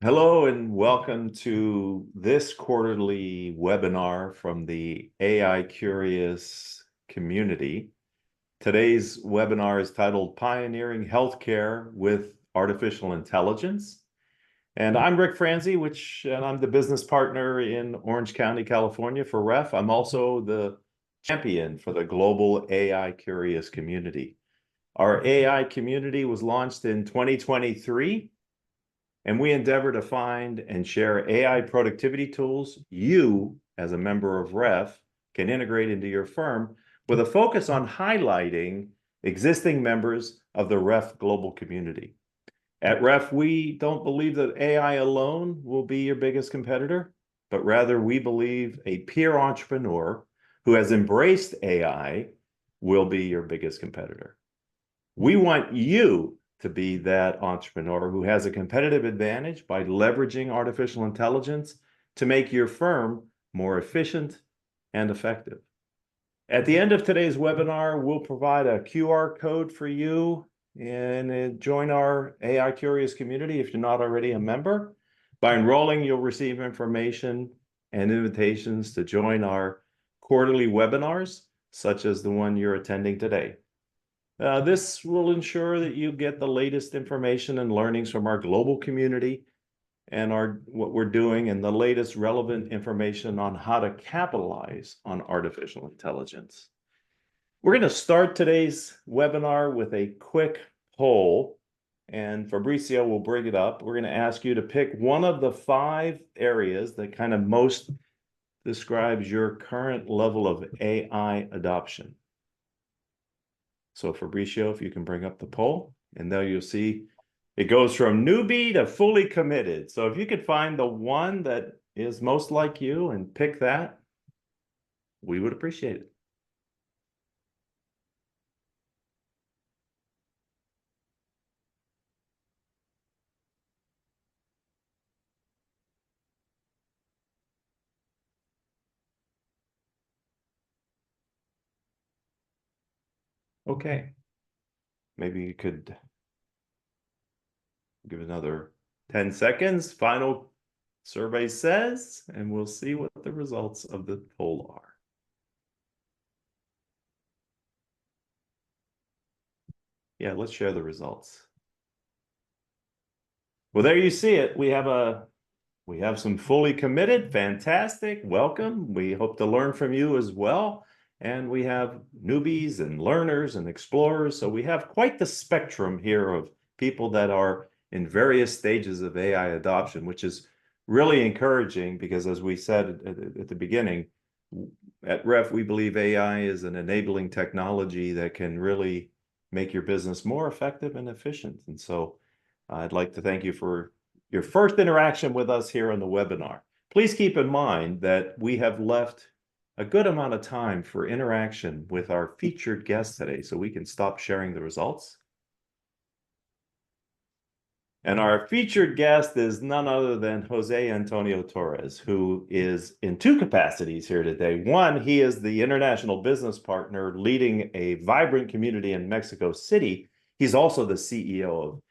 Hello and welcome to this quarterly webinar from the AI Curious community. Today's webinar is titled Pioneering Healthcare with Artificial Intelligence. And I'm Rick Franzi, and I'm the business partner in Orange County, California for REF. I'm also the champion for the global AI Curious community. Our AI community was launched in 2023. And we endeavor to find and share AI productivity tools you, as a member of REF, can integrate into your firm with a focus on highlighting existing members of the REF global community. At REF, we don't believe that AI alone will be your biggest competitor, but rather we believe a peer entrepreneur who has embraced AI will be your biggest competitor. We want you to be that entrepreneur who has a competitive advantage by leveraging artificial intelligence to make your firm more efficient and effective. At the end of today's webinar, we'll provide a QR code for you and join our AI Curious community if you're not already a member. By enrolling, you'll receive information and invitations to join our quarterly webinars, such as the one you're attending today. This will ensure that you get the latest information and learnings from our global community and what we're doing and the latest relevant information on how to capitalize on artificial intelligence. We're going to start today's webinar with a quick poll, and Fabricio will bring it up. We're going to ask you to pick one of the 5 areas that kind of most describes your current level of AI adoption. So Fabricio, if you can bring up the poll, and there you'll see it goes from newbie to fully committed. So if you could find the one that is most like you and pick that, we would appreciate it. Okay. Maybe you could give another 10 seconds. Final survey says, and we'll see what the results of the poll are. Yeah, let's share the results. Well, there you see it. We have some fully committed. Fantastic. Welcome. We hope to learn from you as well. And we have newbies and learners and explorers. So we have quite the spectrum here of people that are in various stages of AI adoption, which is really encouraging because, as we said at the beginning, at REF, we believe AI is an enabling technology that can really make your business more effective and efficient. And so I'd like to thank you for your first interaction with us here on the webinar. Please keep in mind that we have left a good amount of time for interaction with our featured guest today, so we can stop sharing the results. And our featured guest is none other than Jose Antonio Torres, who is in 2 capacities here today. One, he is the international business partner leading a vibrant community in Mexico City. He's also the CEO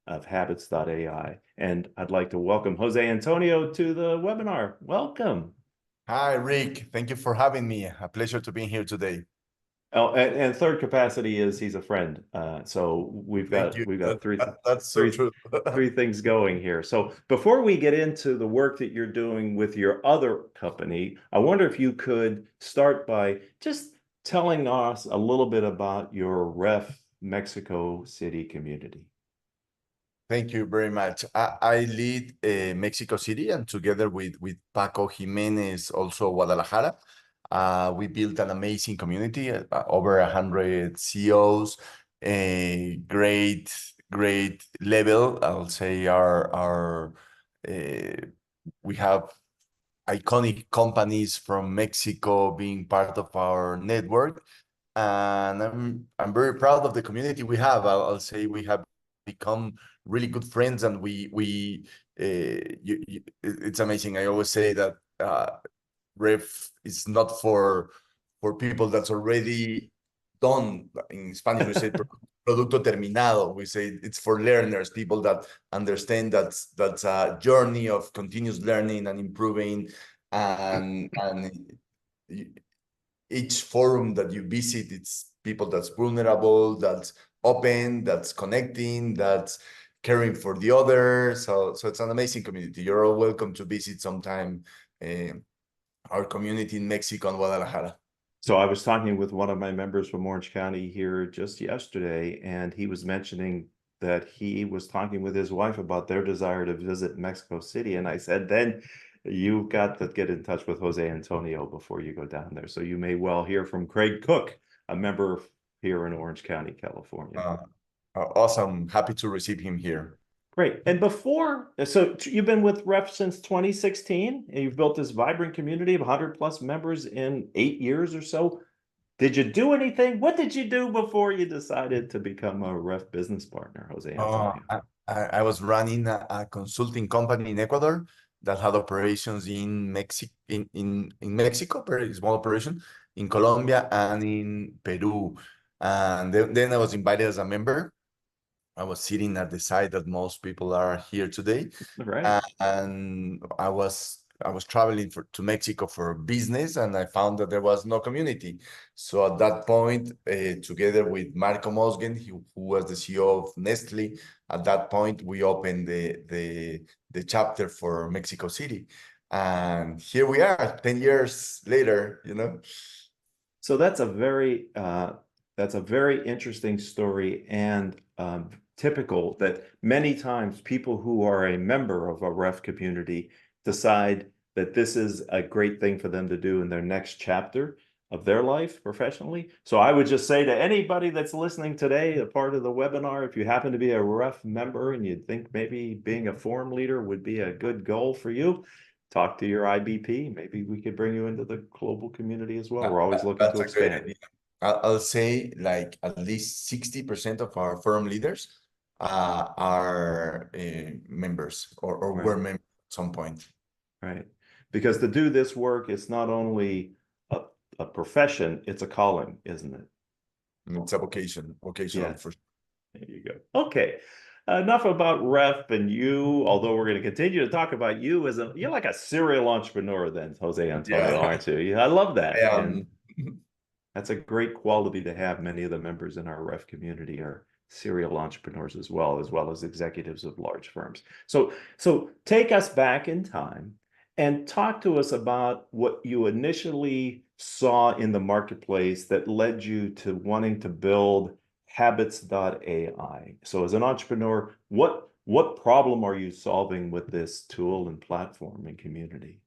of Habits.ai. And I'd like to welcome Jose Antonio to the webinar. Welcome. Hi, Rick. Thank you for having me. A pleasure to be here today. Oh, and third capacity is he's a friend. So we've got That's so true. three things going here. So before we get into the work that you're doing with your other company, I wonder if you could start by just telling us a little bit about your REF Mexico City community. Thank you very much. I lead Mexico City, and together with Paco Jimenez, also Guadalajara, we built an amazing community, over 100 CEOs, a great level. I'll say we have iconic companies from Mexico being part of our network, and I'm very proud of the community we have. I'll say we have become really good friends, and it's amazing. I always say that REF is not for people that's already done. In Spanish we say producto terminado. We say it's for learners, people that understand that's a journey of continuous learning and improving, and each forum that you visit, it's people that's vulnerable, that's open, that's connecting, that's caring for the other. So it's an amazing community. You're all welcome to visit sometime our community in Mexico and Guadalajara. So I was talking with one of my members from Orange County here just yesterday, and he was mentioning that he was talking with his wife about their desire to visit Mexico City. And I said, then you've got to get in touch with Jose Antonio before you go down there. So you may well hear from Craig Cook, a member here in Orange County, California. Awesome. Happy to receive him here. Great. And before, so you've been with Ref since 2016, and you've built this vibrant community of 100 plus members in 8 years or so. Did you do anything? What did you do before you decided to become a Ref business partner, Jose Antonio? I was running a consulting company in Ecuador that had operations in Mexico, very small operation, in Colombia and in Peru. And then I was invited as a member. I was sitting at the side that most people are here today. Right. And I was traveling to Mexico for business, and I found that there was no community. So at that point, together with Marco Mosgen, who was the CEO of Nestle, at that point we opened the chapter for Mexico City, and here we are, 10 years later. So that's a very interesting story, and typical that many times people who are a member of a Ref community decide that this is a great thing for them to do in their next chapter of their life professionally. So I would just say to anybody that's listening today, a part of the webinar, if you happen to be a Ref member and you think maybe being a forum leader would be a good goal for you, talk to your IBP. Maybe we could bring you into the global community as well. We're always looking to expand. Great idea. I'll say like at least 60% of our forum leaders are members or Right. were members at some point. Right. Because to do this work, it's not only a profession, it's a calling, isn't it? It's a vocational Yeah. for sure. There you go. Okay. Enough about Ref and you, although we're going to continue to talk about you as you're like a serial entrepreneur then, Jose Antonio, aren't you? I love that. And that's a great quality to have. Many of the members in our Ref community are serial entrepreneurs as well as executives of large firms. So take us back in time and talk to us about what you initially saw in the marketplace that led you to wanting to build habits.ai. So as an entrepreneur, what problem are you solving with this tool and platform and community?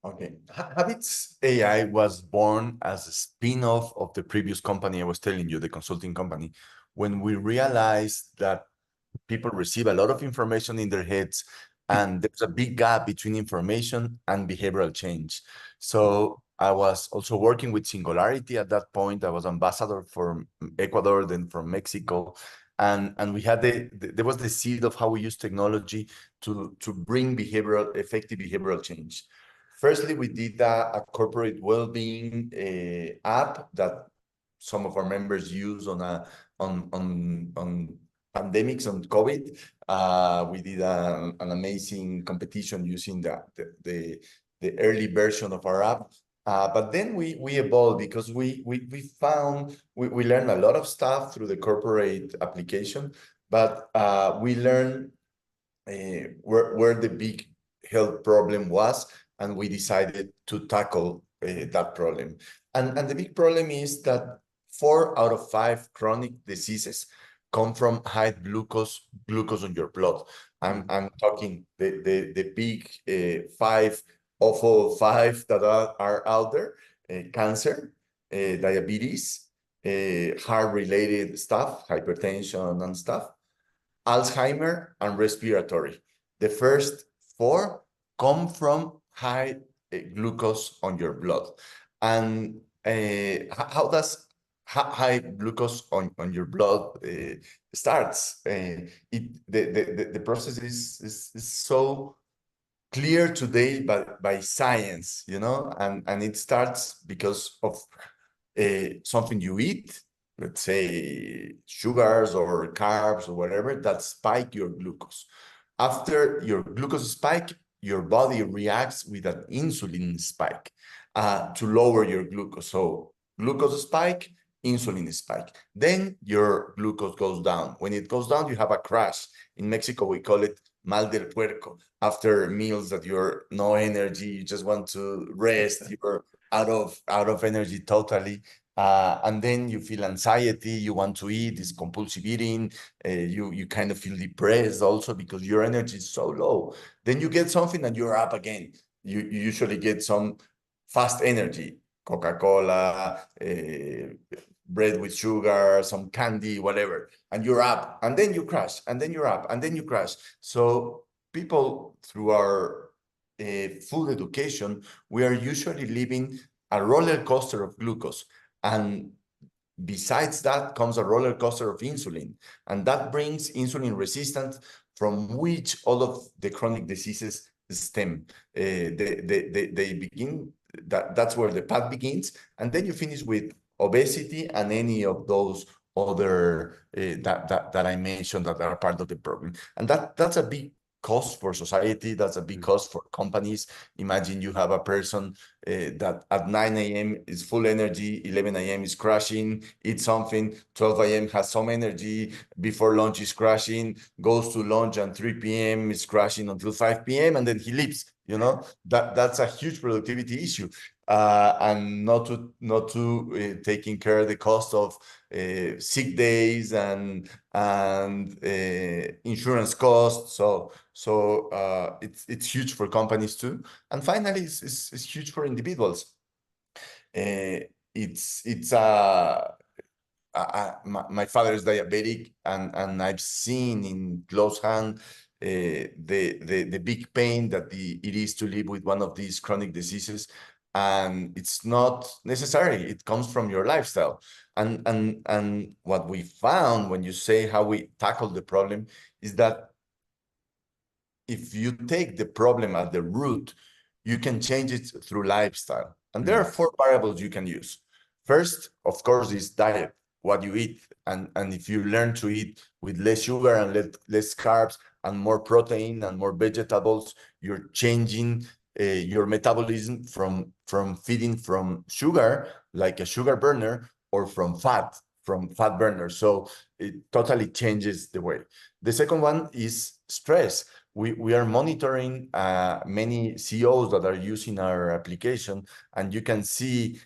Okay. Habits AI was born as a spin-off of the previous company I was telling you, the consulting company, when we realized that people receive a lot of information in their heads, and there's a big gap between information and behavioral change. So I was also working with Singularity at that point. I was ambassador for Ecuador, then from Mexico. And we had there was the seed of how we use technology to bring effective behavioral change. Firstly, we did a corporate well-being app that some of our members use on pandemics, on COVID. We did an amazing competition using the early version of our app. But then we evolved because we found we learned a lot of stuff through the corporate application, but we learned where the big health problem was, and we decided to tackle that problem. And the big problem is that 4 out of 5 chronic diseases come from high glucose on your blood. I'm talking the big 5 awful 5 that are out there: cancer, diabetes, heart-related stuff, hypertension and stuff, Alzheimer, and respiratory. The first 4 come from high glucose on your blood. And how does high glucose on your blood starts? The process is so clear today by science, and it starts because of something you eat, let's say, sugars or carbs or whatever that spike your glucose. After your glucose spike, your body reacts with an insulin spike to lower your glucose. So glucose spike, insulin spike. Then your glucose goes down. When it goes down, you have a crash. In Mexico, we call it mal del puerco. After meals that you're no energy, you just want to rest, you're out of energy totally. And then you feel anxiety, you want to eat, it's compulsive eating, you kind of feel depressed also because your energy is so low. Then you get something and you're up again. You usually get some fast energy, Coca-Cola, bread with sugar, some candy, whatever, and you're up, and then you crash, and then you're up, and then you crash. So people, through our food education, we are usually living a roller coaster of glucose. And besides that comes a roller coaster of insulin. And that brings insulin resistance, from which all of the chronic diseases stem. They begin, that's where the path begins. And then you finish with obesity and any of those other that I mentioned that are part of the problem. And that's a big cost for society. That's a big cost for companies. Imagine you have a person that at 9 a.m. is full energy, 11 a.m. is crashing, eats something, 12 a.m. has some energy, before lunch is crashing, goes to lunch, and 3 p.m. is crashing until 5 p.m. and then he leaves. You know, that's a huge productivity issue. And not to taking care of the cost of sick days and insurance costs. So it's huge for companies too. And finally, it's huge for individuals. It's my father is diabetic, and I've seen in close hand the big pain that it is to live with one of these chronic diseases. And it's not necessary. It comes from your lifestyle. And what we found when you say how we tackle the problem is that if you take the problem at the root, you can change it through lifestyle. And there are 4 variables you can use. First, of course, is diet, what you eat. And if you learn to eat with less sugar and less carbs and more protein and more vegetables, you're changing your metabolism from feeding from sugar, like a sugar burner, or from fat burner. So it totally changes the way. The second one is stress. We are monitoring many CEOs that are using our application, and you can see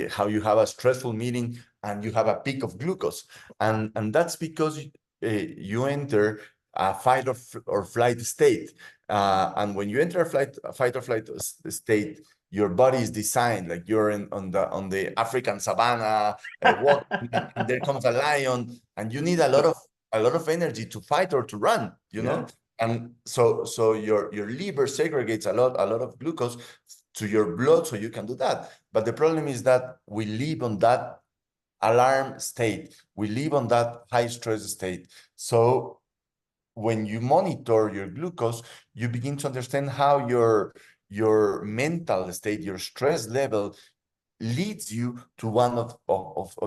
how you have a stressful meeting and you have a peak of glucose. And that's because you enter a fight or flight state. And when you enter a fight or flight state, your body is designed like you're on the African savannah, walking, and there comes a lion, and you need a lot of energy to fight or to run, you know? And so your liver segregates a lot of glucose to your blood so you can do that. But the problem is that we live on that alarm state. We live on that high stress state. So when you monitor your glucose, you begin to understand how your mental state, your stress level leads you to one of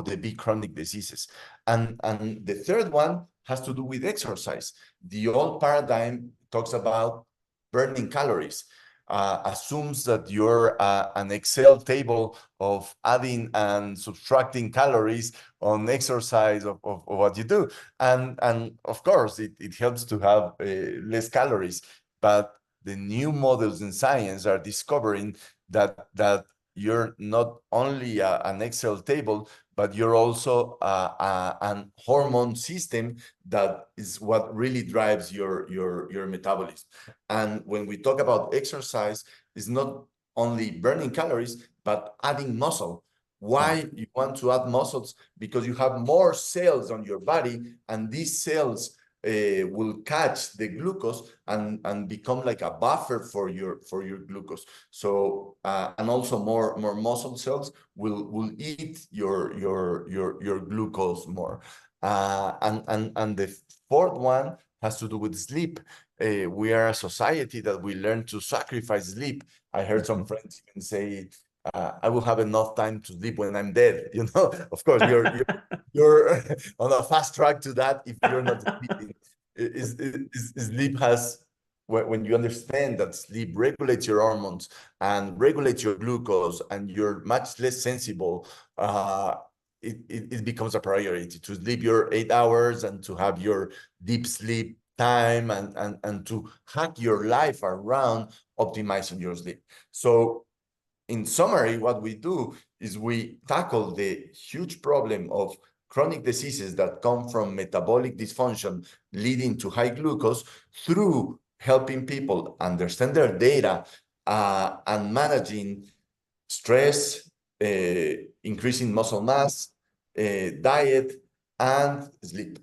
the big chronic diseases. And the third one has to do with exercise. The old paradigm talks about burning calories, assumes that you're an Excel table of adding and subtracting calories on exercise of what you do. And of course, it helps to have less calories. But the new models in science are discovering that you're not only an Excel table, but you're also an hormone system that is what really drives your metabolism. And when we talk about exercise, it's not only burning calories, but adding muscle. Why you want to add muscles? Because you have more cells on your body, and these cells will catch the glucose and become like a buffer for your glucose. So and also more muscle cells will eat your glucose more. And the fourth one has to do with sleep. We are a society that we learn to sacrifice sleep. I heard some friends even say I will have enough time to sleep when I'm dead. You know, of course, you're on a fast track to that if you're not sleeping. Sleep has, when you understand that sleep regulates your hormones and regulates your glucose, and you're much less sensible, it becomes a priority to sleep your 8 hours and to have your deep sleep time, and to hack your life around optimizing your sleep. So in summary, what we do is we tackle the huge problem of chronic diseases that come from metabolic dysfunction leading to high glucose through helping people understand their data, and managing stress, increasing muscle mass, diet, and sleep.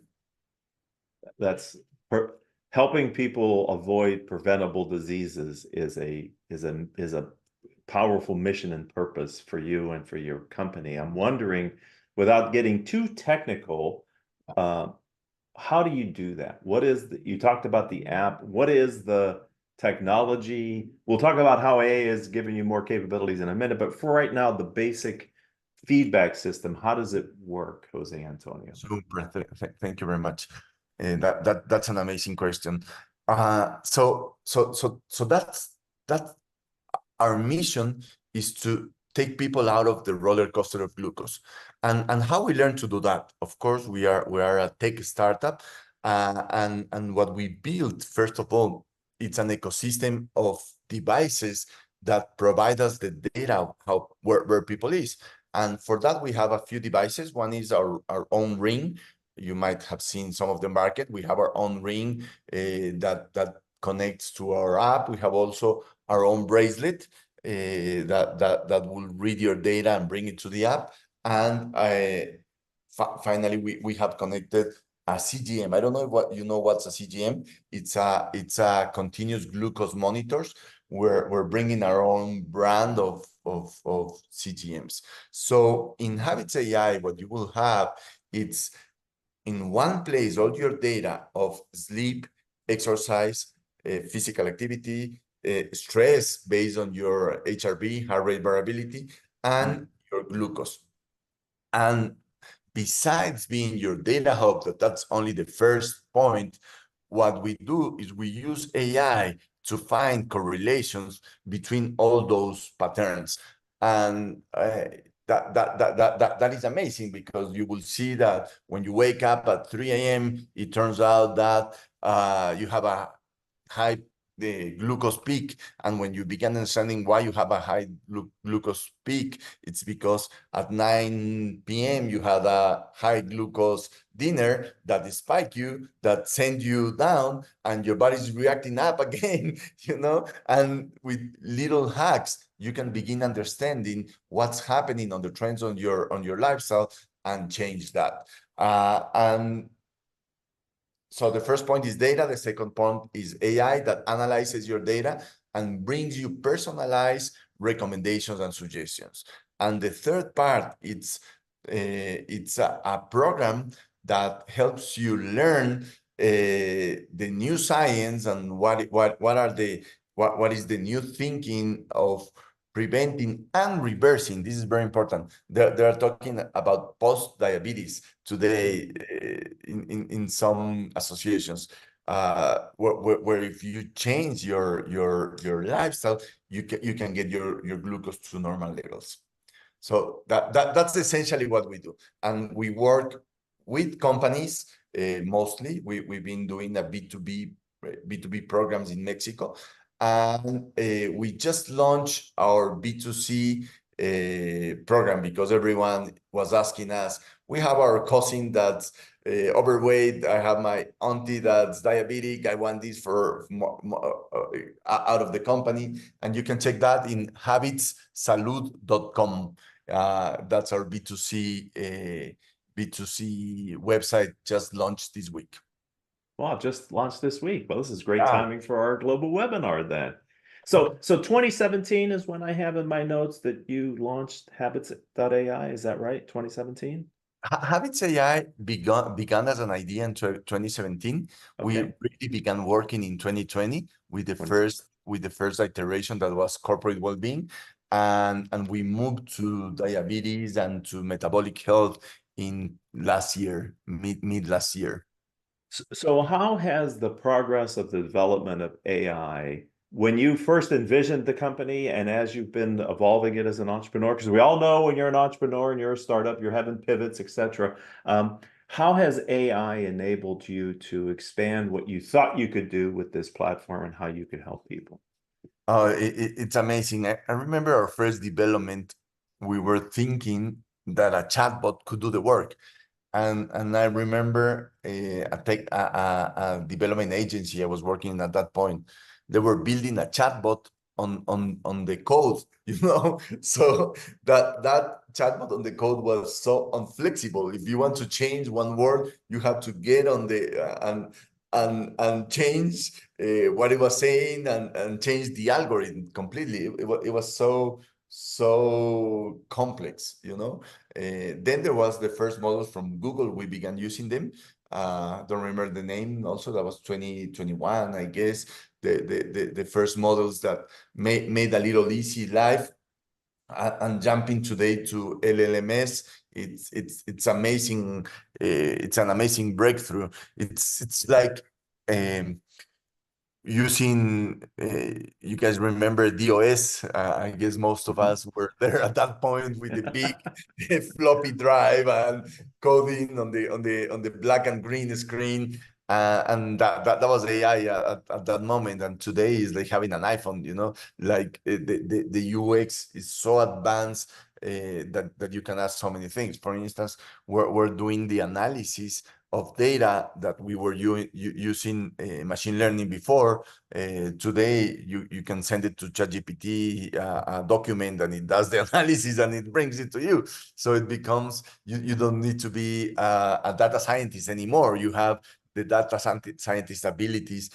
That's helping people avoid preventable diseases is a powerful mission and purpose for you and for your company. I'm wondering, without getting too technical, how do you do that? You talked about the app. What is the technology? We'll talk about how AI is giving you more capabilities in a minute, but for right now, the basic feedback system, how does it work, Jose Antonio? Super. Thank you very much. That's an amazing question. So that's our mission, is to take people out of the roller coaster of glucose. And how we learn to do that? Of course, we are a tech startup, and what we built, first of all, it's an ecosystem of devices that provide us the data of where people is. And for that, we have a few devices. One is our own ring. You might have seen some of the market. We have our own ring that connects to our app. We have also our own bracelet that will read your data and bring it to the app. And finally, we have connected a CGM. I don't know what you know what's a CGM. It's a continuous glucose monitors. We're bringing our own brand of CGMs. So in Habits AI, what you will have, it's in one place all your data of sleep, exercise, physical activity, stress based on your HRV, heart rate variability, and your glucose. And besides being your data hub, that's only the first point. What we do is we use AI to find correlations between all those patterns. And that is amazing, because you will see that when you wake up at 3 a.m., it turns out that you have a high glucose peak. And when you begin understanding why you have a high glucose peak, it's because at 9 p.m. you had a high glucose dinner that spiked you, that sent you down, and your body's reacting up again, you know? And with little hacks, you can begin understanding what's happening on the trends on your lifestyle and change that. And so the first point is data. The second point is AI that analyzes your data and brings you personalized recommendations and suggestions. And the third part, it's a program that helps you learn the new science and what is the new thinking of preventing and reversing. This is very important. They're talking about post-diabetes today in some associations, where if you change your lifestyle, you can get your glucose to normal levels. So that's essentially what we do. And we work with companies, mostly. We've been doing a B2B programs in Mexico. And we just launched our B2C program, because everyone was asking us. We have our cousin that's overweight. I have my auntie that's diabetic. I want this for out of the company. And you can check that in habitssalud.com. That's our B2C website, just launched this week. Wow, just launched this week. Well, this is great timing for our global webinar then. So 2017 is when I have in my notes that you launched Habits.ai. Is that right? 2017? Habits AI began as an idea in 2017. Okay. We really began working in 2020 with the first iteration that was corporate well-being. and we moved to diabetes and to metabolic health in last year, mid last year. So how has the progress of the development of AI, when you first envisioned the company and as you've been evolving it as an entrepreneur, because we all know when you're an entrepreneur and you're a startup, you're having pivots, etc. How has AI enabled you to expand what you thought you could do with this platform and how you could help people? It's amazing. I remember our first development, we were thinking that a chatbot could do the work. And I remember a development agency I was working at that point. They were building a chatbot on the code, you know. So that chatbot on the code was so unflexible. If you want to change one word, you have to get on the and change what it was saying and change the algorithm completely. It was so complex, you know. Then there was the first models from Google. We began using them. Don't remember the name. Also, that was 2021, I guess. The first models that made a little easy life. And jumping today to LLMS, it's amazing. It's an amazing breakthrough. It's like using you guys remember DOS. I guess most of us were there at that point with the big floppy drive and coding on the black and green screen, and that was AI at that moment. And today is like having an iPhone, you know, like the UX is so advanced that you can ask so many things. For instance, we're doing the analysis of data that we were using machine learning before. Today, you can send it to ChatGPT, a document, and it does the analysis and it brings it to you. So it becomes, you don't need to be a data scientist anymore. You have the data scientist abilities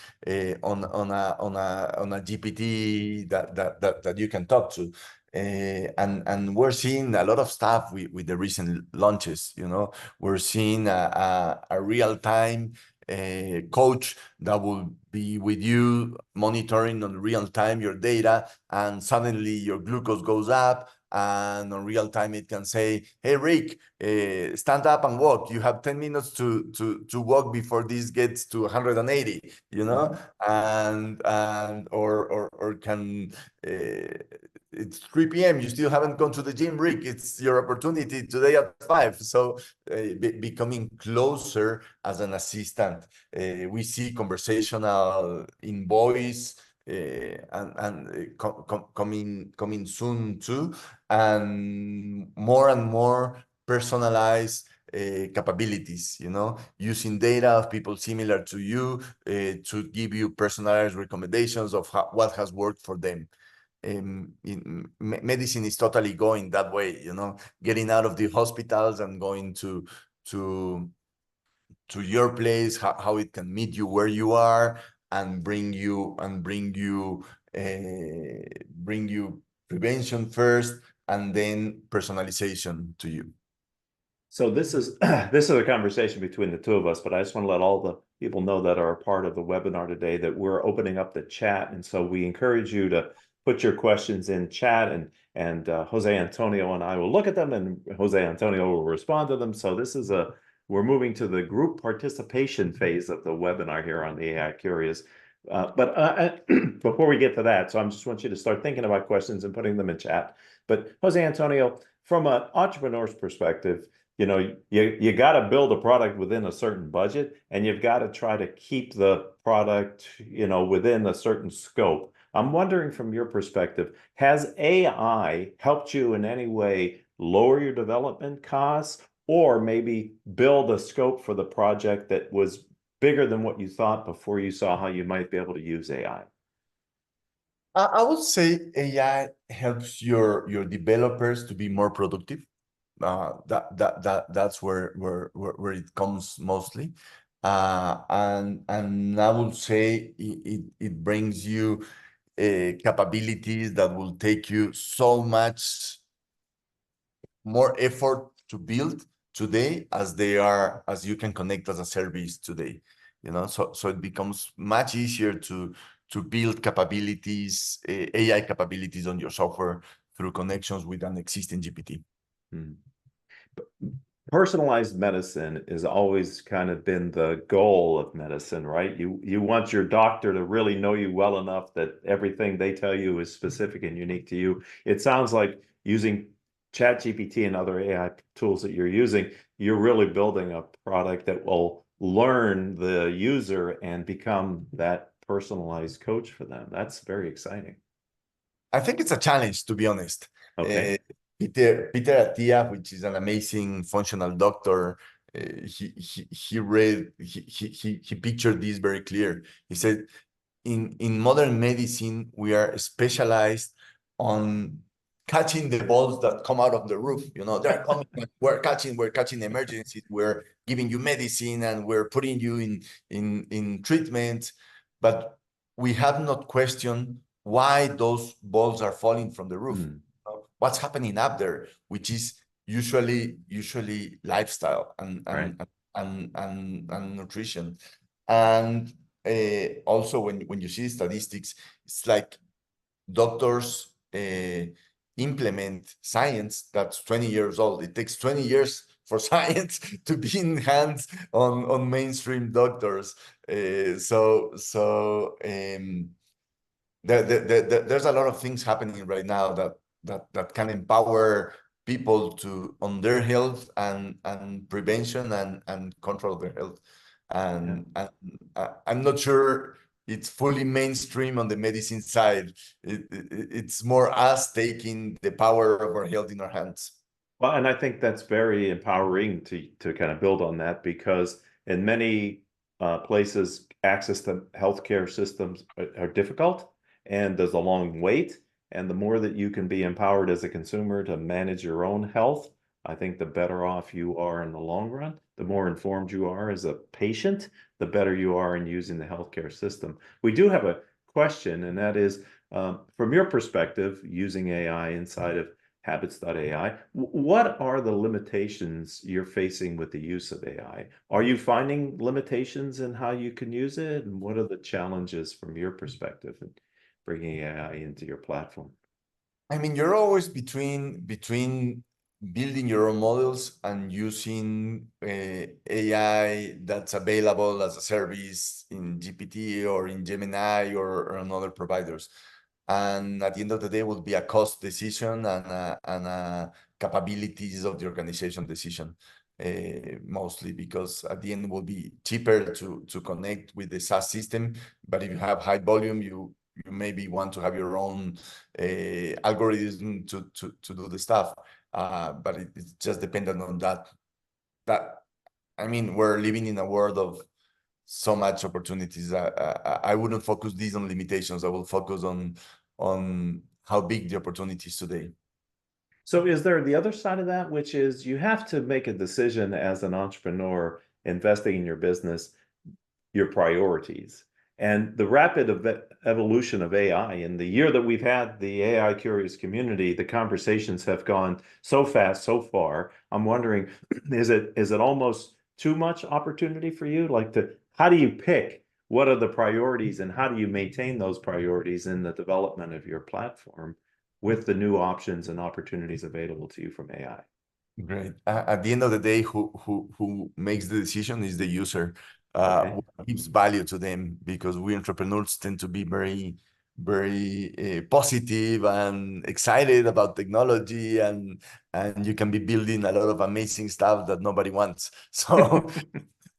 on a GPT that you can talk to. And we're seeing a lot of stuff with the recent launches, you know. We're seeing a real-time coach that will be with you monitoring on real time your data, and suddenly your glucose goes up, and on real time it can say, hey Rick, stand up and walk, you have 10 minutes to walk before this gets to 180, you know. And or can it's 3 p.m. You still haven't gone to the gym, Rick. It's your opportunity today at 5. So becoming closer as an assistant. We see conversational in voice coming soon too, and more personalized capabilities, you know, using data of people similar to you to give you personalized recommendations of what has worked for them. Medicine is totally going that way, you know, getting out of the hospitals and going to your place, how it can meet you where you are and bring you prevention first and then personalization to you. So this is this is a conversation between the two of us, but I just want to let all the people know that are a part of the webinar today that we're opening up the chat, and so we encourage you to put your questions in chat, and Jose Antonio and I will look at them, and Jose Antonio will respond to them. So this is we're moving to the group participation phase of the webinar here on the AI Curious. But before we get to that, so I just want you to start thinking about questions and putting them in chat. But Jose Antonio, from an entrepreneur's perspective, you know, you got to build a product within a certain budget, and you've got to try to keep the product, you know, within a certain scope. I'm wondering from your perspective, has AI helped you in any way lower your development costs, or maybe build a scope for the project that was bigger than what you thought before you saw how you might be able to use AI? I would say AI helps your developers to be more productive. That's where it comes mostly. And I would say it brings you capabilities that will take you so much more effort to build today as you can connect as a service today, you know. So it becomes much easier to build capabilities, AI capabilities on your software through connections with an existing GPT. Hmm. Personalized medicine has always kind of been the goal of medicine, right? You want your doctor to really know you well enough that everything they tell you is specific and unique to you. It sounds like using ChatGPT and other AI tools that you're using, you're really building a product that will learn the user and become that personalized coach for them. That's very exciting. I think it's a challenge, to be honest. Okay. Peter Attia, which is an amazing functional doctor, he pictured this very clear. He said, in modern medicine, we are specialized on catching the balls that come out of the roof. You know, they're coming. We're catching emergencies. We're giving you medicine, and we're putting you in treatment, but we have not questioned why those balls are falling from the roof. Mm. What's happening up there, which is usually lifestyle Right. and nutrition. And also when you see statistics, it's like doctors implement science that's 20 years old. It takes 20 years for science to be in hands on mainstream doctors. There's a lot of things happening right now that can empower people to on their health and prevention and control their health. Yeah. I'm not sure it's fully mainstream on the medicine side. It's more us taking the power of our health in our hands. Well, and I think that's very empowering to kind of build on that because in many places, access to healthcare systems are difficult and there's a long wait. And the more that you can be empowered as a consumer to manage your own health, I think the better off you are in the long run. The more informed you are as a patient, the better you are in using the healthcare system. We do have a question, and that is, from your perspective, using AI inside of habits.ai. What are the limitations you're facing with the use of AI? Are you finding limitations in how you can use it? And what are the challenges from your perspective in bringing AI into your platform? I mean, you're always between building your own models and using AI that's available as a service in GPT or in Gemini or on other providers. And at the end of the day, it will be a cost decision and capabilities of the organization decision, mostly because at the end it will be cheaper to connect with the SaaS system. But if you have high volume, you maybe want to have your own algorithm to do the stuff. But it's just dependent on that. I mean, we're living in a world of so much opportunities. I wouldn't focus these on limitations. I will focus on how big the opportunities today. So is there the other side of that, which is you have to make a decision as an entrepreneur investing in your business, your priorities. And the rapid evolution of AI, in the year that we've had the AI curious community, the conversations have gone so fast, so far. I'm wondering, is it almost too much opportunity for you? Like how do you pick what are the priorities and how do you maintain those priorities in the development of your platform with the new options and opportunities available to you from AI? Great. At the end of the day, who makes the decision is the user. Okay. What gives value to them, because we entrepreneurs tend to be very positive and excited about technology, and you can be building a lot of amazing stuff that nobody wants. So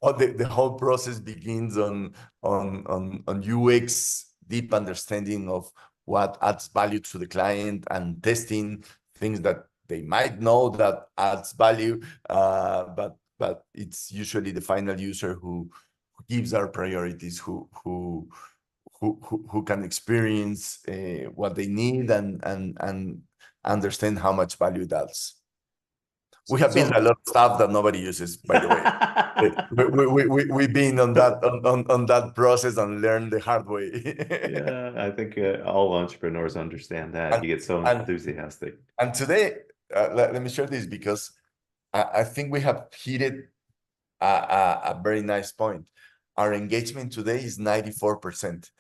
the whole process begins on UX, deep understanding of what adds value to the client and testing things that they might know that adds value, but it's usually the final user who gives our priorities, who can experience what they need and understand how much value it adds. We have built a So lot of stuff that nobody uses, by the way. We've been on that process and learned the hard way. yeah, I think all entrepreneurs understand that. and, You get so and enthusiastic. and today, let me share this because I think we have hit a very nice point. Our engagement today is 94%.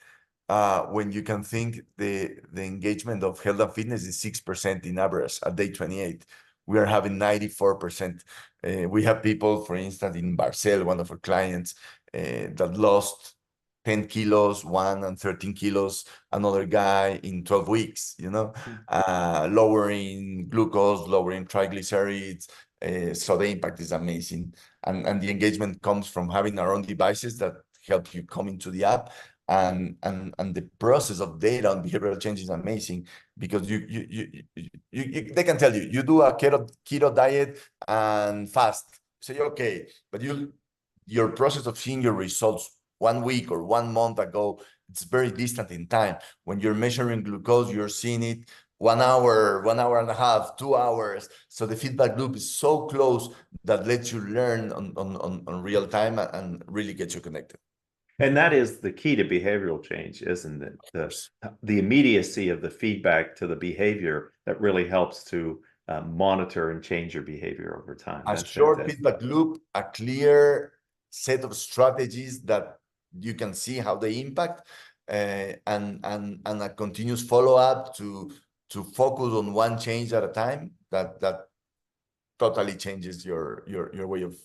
when you can think the engagement of health and fitness is 6% in average at day 28. We are having 94%. We have people, for instance, in Barcel, one of our clients, that lost 10 kilos, one and 13 kilos, another guy in 12 weeks, lowering glucose, lowering triglycerides. So the impact is amazing. And the engagement comes from having our own devices that help you come into the app. And the process of data on behavioral change is amazing because they can tell you do a keto diet and fast. Say, okay, but your process of seeing your results 1 week or 1 month ago, it's very distant in time. When you're measuring glucose, you're seeing it 1 hour, 1.5 hours, 2 hours. So the feedback loop is so close that lets you learn on real time and really gets you connected. And that is the key to behavioral change, isn't it? The immediacy of the feedback to the behavior that really helps to monitor and change your behavior over time. A That's short fantastic. feedback loop, a clear set of strategies that you can see how they impact, and a continuous follow-up to focus on one change at a time that totally changes your way of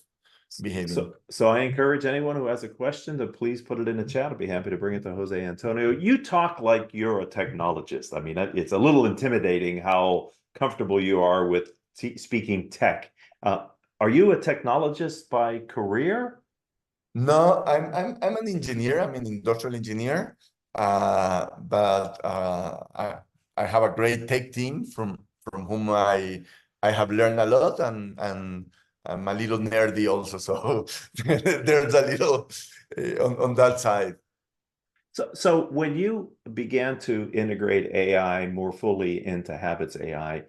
behaving. So I encourage anyone who has a question to please put it in the chat. I'd be happy to bring it to Jose Antonio. You talk like you're a technologist. I mean, it's a little intimidating how comfortable you are with speaking tech. Are you a technologist by career? No, I'm an engineer. I'm an industrial engineer. But I have a great tech team from whom I have learned a lot, and I'm a little nerdy also. So there's a little on that side. So when you began to integrate AI more fully into Habits AI,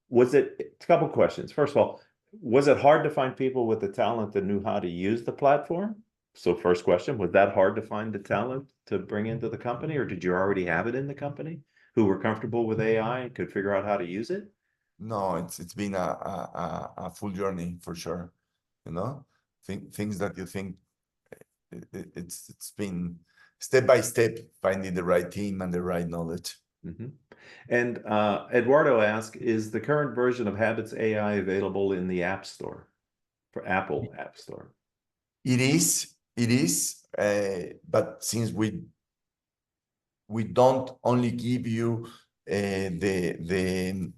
was it a couple questions? First of all, was it hard to find people with the talent that knew how to use the platform? So first question, was that hard to find the talent to bring into the company, or did you already have it in the company who were comfortable with AI and could figure out how to use it? No, it's been a full journey for sure. Things that you think it's been step by step finding the right team and the right knowledge. Mm-hmm. And Eduardo asked, is the current version of Habits AI available in the App Store for Apple App Store? It is, but since we don't only give you the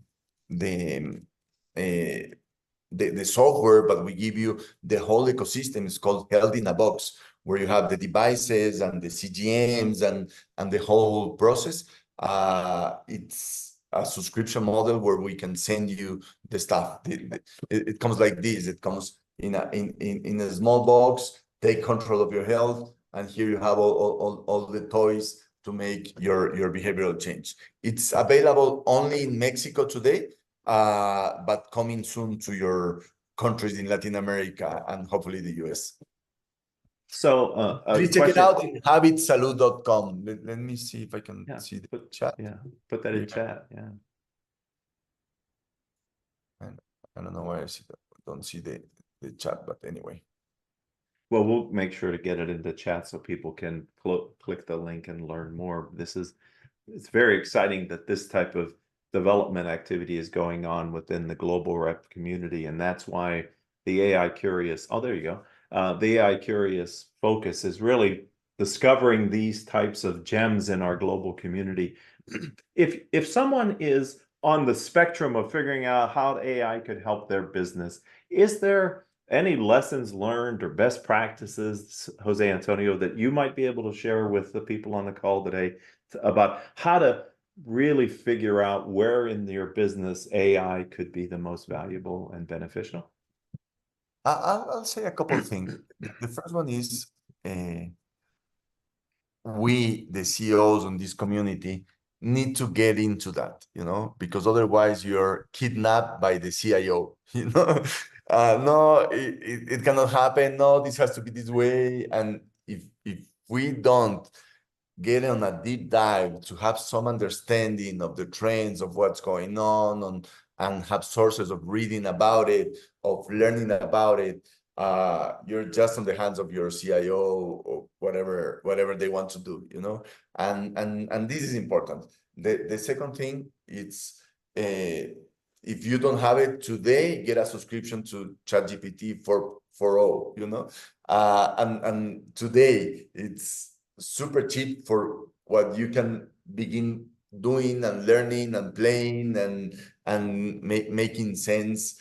software, but we give you the whole ecosystem. It's called Health in a Box, where you have the devices and the CGMs and the whole process. It's a subscription model where we can send you the stuff. It comes like this. It comes in a small box. Take control of your health, and here you have all the toys to make your behavioral change. It's available only in Mexico today, but coming soon to your countries in Latin America and hopefully the US. So please check it out in habitsalud.com. Let me see if I can see the chat. Yeah, put that in chat. Yeah. I don't know why I don't see the chat, but anyway. Well, we'll make sure to get it into chat so people can click the link and learn more. It's very exciting that this type of development activity is going on within the global rep community. And that's why the AI Curious, there you go. The AI Curious focus is really discovering these types of gems in our global community. If someone is on the spectrum of figuring out how AI could help their business, is there any lessons learned or best practices, Jose Antonio, that you might be able to share with the people on the call today about how to really figure out where in your business AI could be the most valuable and beneficial? I'll say a couple of things. The first one is we, the CEOs in this community, need to get into that, because otherwise you're kidnapped by the CIO, no, it cannot happen. No, this has to be this way. And if we don't get on a deep dive to have some understanding of the trends of what's going on and have sources of reading about it, of learning about it, you're just on the hands of your CIO or whatever they want to do, you know. And this is important. The second thing, it's if you don't have it today, get a subscription to ChatGPT for all, you know. And today it's super cheap for what you can begin doing and learning and playing and making sense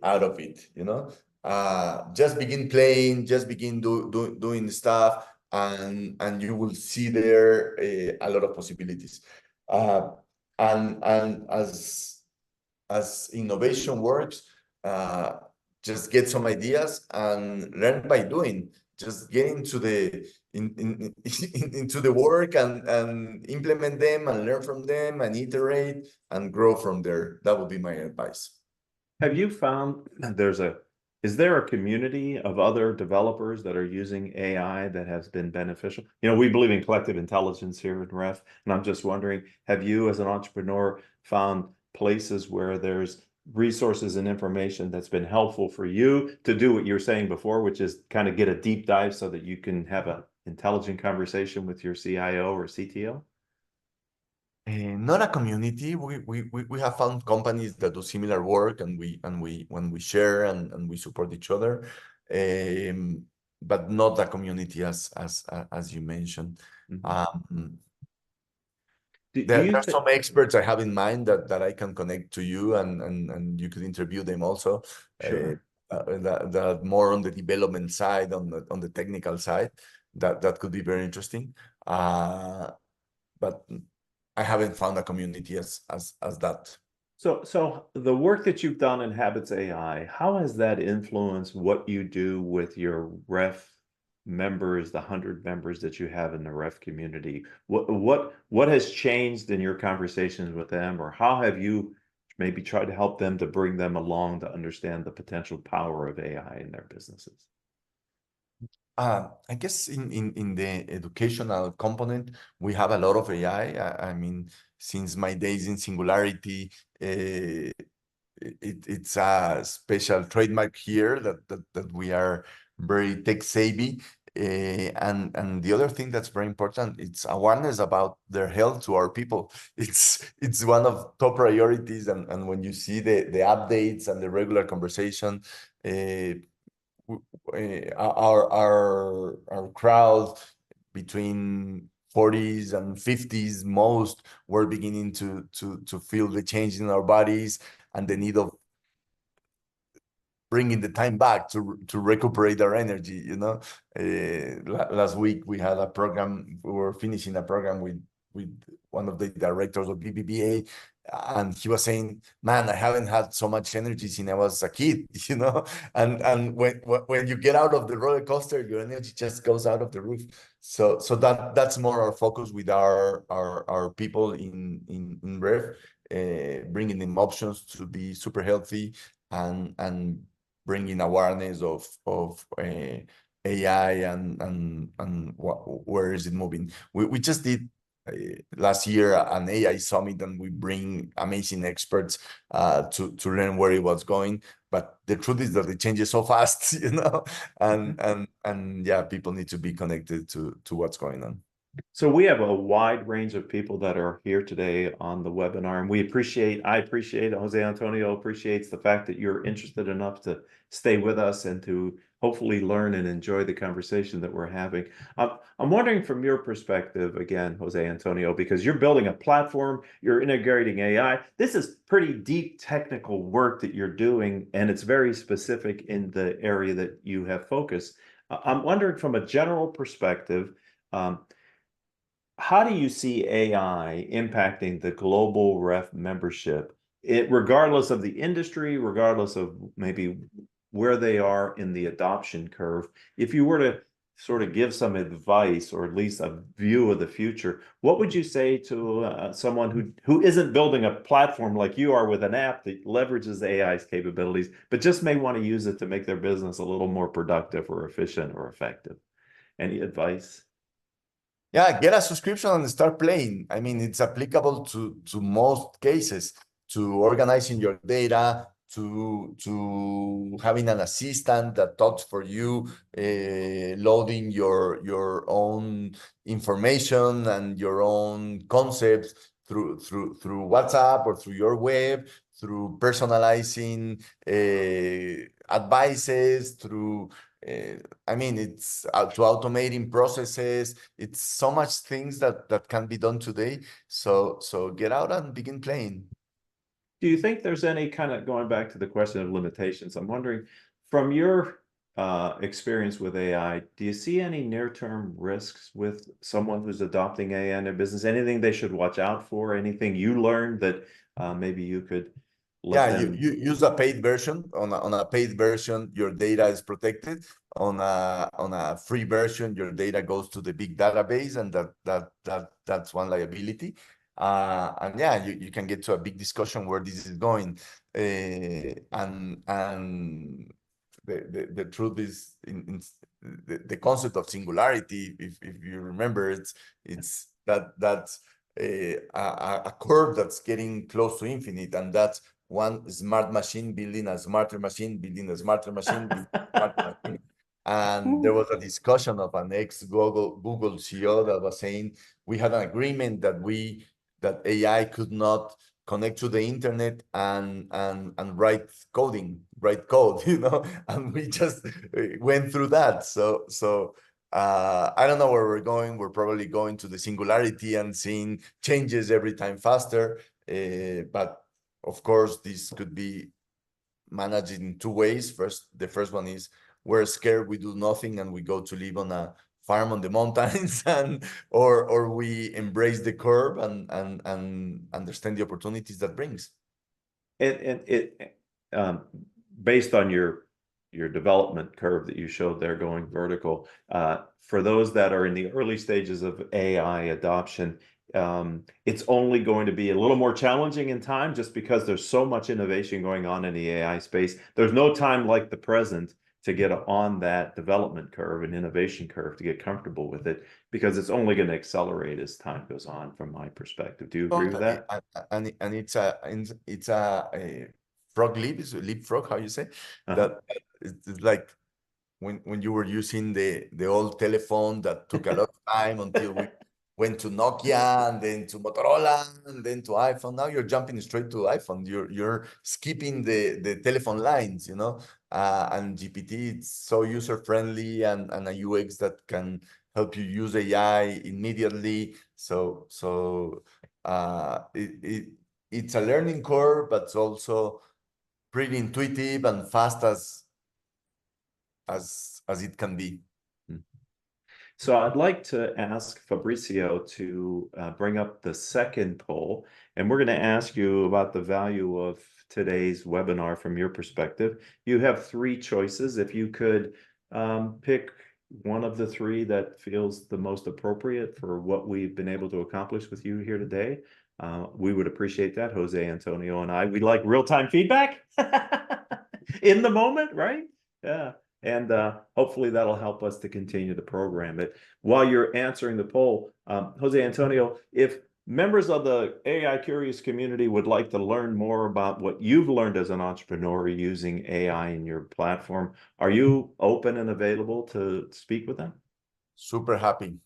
out of it, you know. Just begin playing, just begin doing stuff, and you will see there a lot of possibilities. Uh, and as innovation works, just get some ideas and learn by doing. Just get into into the work and implement them and learn from them and iterate and grow from there. That would be my advice. Have you found is there a community of other developers that are using AI that has been beneficial? You know, we believe in collective intelligence here at Ref, and I'm just wondering, have you as an entrepreneur found places where there's resources and information that's been helpful for you to do what you were saying before, which is kind of get a deep dive so that you can have an intelligent conversation with your CIO or CTO? Not a community. We have found companies that do similar work, and when we share and we support each other, um, but not a community as you mentioned. Mhm. Um, Do you there are think? some experts I have in mind that I can connect to you, and you could interview them also. Uh, Sure. that more on the development side, on the technical side, that could be very interesting. But I haven't found a community as that. So the work that you've done in Habits AI, how has that influenced what you do with your ref members, the 100 members that you have in the ref community? What has changed in your conversations with them, or how have you maybe tried to help them to bring them along to understand the potential power of AI in their businesses? I guess in the educational component, we have a lot of AI. I mean, since my days in Singularity, it's a special trademark here that we are very tech savvy. And the other thing that's very important, it's awareness about their health to our people. It's one of top priorities, and when you see the updates and the regular conversation, our crowd between 40s and 50s most were beginning to feel the change in our bodies and the need of bringing the time back to recuperate our energy, you know. Last week we had a program, we were finishing a program with one of the directors of BBVA, and he was saying, man, I haven't had so much energy since I was a kid, you know. And when you get out of the roller coaster, your energy just goes out of the roof. So that's more our focus with our people in Rev, bringing them options to be super healthy and bringing awareness of AI and where is it moving. We just did last year an AI summit, and we bring amazing experts to learn where it was going. But the truth is that it changes so fast, you know, and yeah, people need to be connected to what's going on. So we have a wide range of people that are here today on the webinar, and I appreciate, Jose Antonio appreciates the fact that you're interested enough to stay with us and to hopefully learn and enjoy the conversation that we're having. I'm wondering from your perspective, again, Jose Antonio, because you're building a platform, you're integrating AI. This is pretty deep technical work that you're doing, and it's very specific in the area that you have focused. I'm wondering from a general perspective, um, how do you see AI impacting the global ref membership? Regardless of the industry, regardless of maybe where they are in the adoption curve, if you were to sort of give some advice or at least a view of the future, what would you say to someone who isn't building a platform like you are with an app that leverages AI's capabilities, but just may want to use it to make their business a little more productive or efficient or effective? Any advice? Yeah, get a subscription and start playing. I mean, it's applicable to most cases, to organizing your data, to having an assistant that talks for you, loading your own information and your own concepts through WhatsApp or through your web, through personalizing advices, through I mean, it's to automating processes. It's so much things that can be done today. So get out and begin playing. Do you think there's any kind of, going back to the question of limitations, I'm wondering, from your experience with AI, do you see any near-term risks with someone who's adopting AI in their business? Anything they should watch out for? Anything you learned that maybe you could let Yeah, them? you use a paid version. On a paid version, your data is protected. On a free version, your data goes to the big database, and that's one liability. And yeah, you can get to a big discussion where this is going. And the truth is in the concept of singularity, if you remember, it's that's a curve that's getting close to infinite, and that's one smart machine building a smarter machine, building a smarter machine, building a smarter machine. And there was a discussion of an ex-Google CEO that was saying we had an agreement that AI could not connect to the internet and write code, and we just went through that. So I don't know where we're going. We're probably going to the singularity and seeing changes every time faster. But of course, this could be managed in two ways. The first one is we're scared, we do nothing, and we go to live on a farm on the mountains, and or we embrace the curve and understand the opportunities that brings. And it based on your development curve that you showed there going vertical, for those that are in the early stages of AI adoption, it's only going to be a little more challenging in time just because there's so much innovation going on in the AI space. There's no time like the present to get on that development curve and innovation curve to get comfortable with it, because it's only going to accelerate as time goes on, from my perspective. Do you agree with Totally. that? And it's a frog leap, is a leapfrog, how you say Uh-huh. that? It's like when you were using the old telephone that took a lot of time until we went to Nokia and then to Motorola and then to iPhone. Now you're jumping straight to iPhone. You're skipping the telephone lines, and GPT, it's so user friendly and a UX that can help you use AI immediately. So it's a learning curve, but it's also pretty intuitive and fast as it can be. So I'd like to ask Fabricio to bring up the second poll, and we're going to ask you about the value of today's webinar from your perspective. You have three choices. If you could pick one of the three that feels the most appropriate for what we've been able to accomplish with you here today, we would appreciate that. Jose Antonio and I, we like real-time feedback in the moment, right? Yeah. And hopefully that'll help us to continue the program. But while you're answering the poll, Jose Antonio, if members of the AI Curious community would like to learn more about what you've learned as an entrepreneur using AI in your platform, are you open and available to speak with them? Super happy.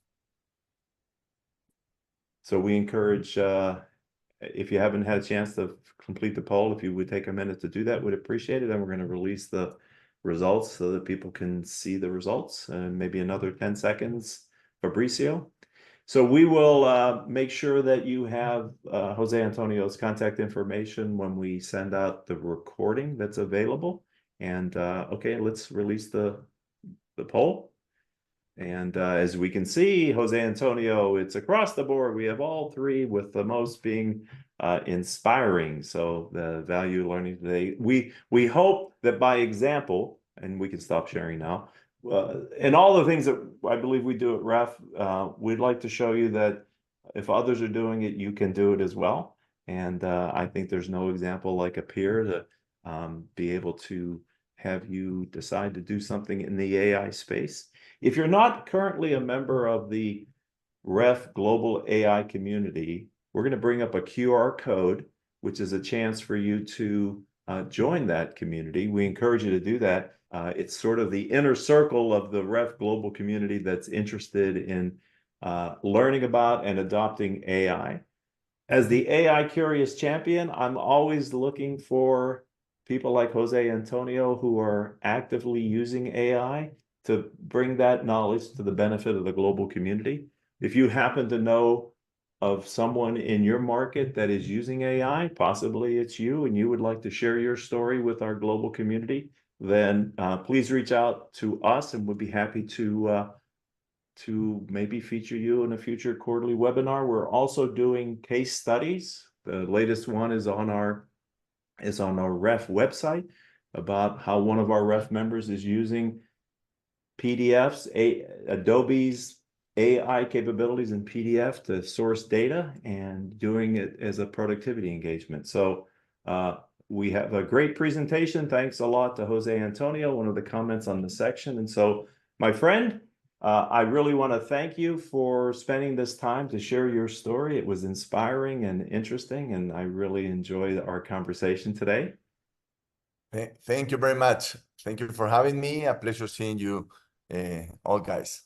So we encourage, if you haven't had a chance to complete the poll, if you would take a minute to do that, we'd appreciate it. And we're going to release the results so that people can see the results, and maybe another 10 seconds, Fabricio. So we will make sure that you have Jose Antonio's contact information when we send out the recording that's available. And okay, let's release the poll. And as we can see, Jose Antonio, it's across the board. We have all three, with the most being inspiring. So the value learning today, we hope that by example, and we can stop sharing now, and all the things that I believe we do at REF, we'd like to show you that if others are doing it, you can do it as well. And I think there's no example like a peer to be able to have you decide to do something in the AI space. If you're not currently a member of the REF Global AI community, we're going to bring up a QR code, which is a chance for you to join that community. We encourage you to do that. It's sort of the inner circle of the Ref Global community that's interested in learning about and adopting AI. As the AI curious champion, I'm always looking for people like Jose Antonio who are actively using AI to bring that knowledge to the benefit of the global community. If you happen to know of someone in your market that is using AI, possibly it's you, and you would like to share your story with our global community, then please reach out to us, and we'll be happy to maybe feature you in a future quarterly webinar. We're also doing case studies. The latest one is on our Ref website about how one of our Ref members is using PDFs, Adobe's AI capabilities in PDF to source data and doing it as a productivity engagement. So we have a great presentation. Thanks a lot to Jose Antonio, one of the comments on the section. And so, my friend, I really want to thank you for spending this time to share your story. It was inspiring and interesting, and I really enjoyed our conversation today. Thank you very much. Thank you for having me. A pleasure seeing you all, guys.